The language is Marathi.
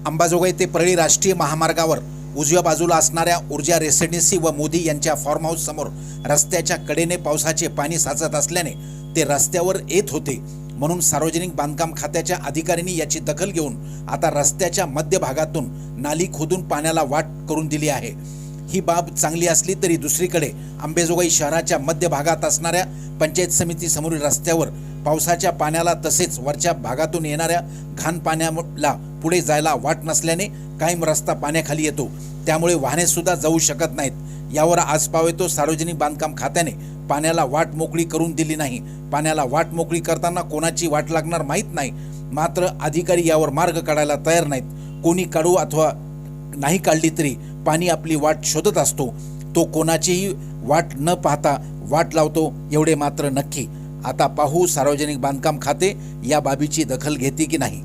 अंबाजोगाई ते परळी राष्ट्रीय महामार्गावर उजव्या बाजूला असणाऱ्या ऊर्जा रेसिडेन्सी व मोदी यांच्या फार्म हाऊस समोर रस्त्याच्या कडेने पावसाचे पाणी साचत असल्याने ते रस्त्यावर येत होते। म्हणून सार्वजनिक बांधकाम खात्याच्या अधिकाऱ्यांनी याची दखल घेऊन आता रस्त्याच्या मध्यभागातून नाली खोदून पाण्याला वाट करून दिली आहे। ही बाब चांगली असली तरी दुसरीकडे अंबाजोगाई शहराच्या मध्यभागात असणाऱ्या पंचायत समिती समोरील रस्त्यावर पावसाच्या पाण्याला तसेच वरच्या भागातून येणाऱ्या घाण पाण्याला पुढे जायला वाट नसल्याने कायम रस्ता पाण्याखाली येतो, त्यामुळे वाहने सुद्धा जाऊ शकत नाहीत। यावर आजपाव येतो सार्वजनिक बांधकाम खात्याने पाण्याला वाट मोकळी करून दिली नाही। पाण्याला वाट मोकळी करताना कोणाची वाट लागणार माहीत नाही, मात्र अधिकारी यावर मार्ग काढायला तयार नाहीत। कोणी काढू अथवा नाही काढली तरी पाणी आपली वाट शोधत असतो, तो कोणाचीही वाट न पाहता वाट लावतो एवढे मात्र नक्की। आता पाहू सार्वजनिक बांधकाम खाते या बाबीची दखल घेते की नाही।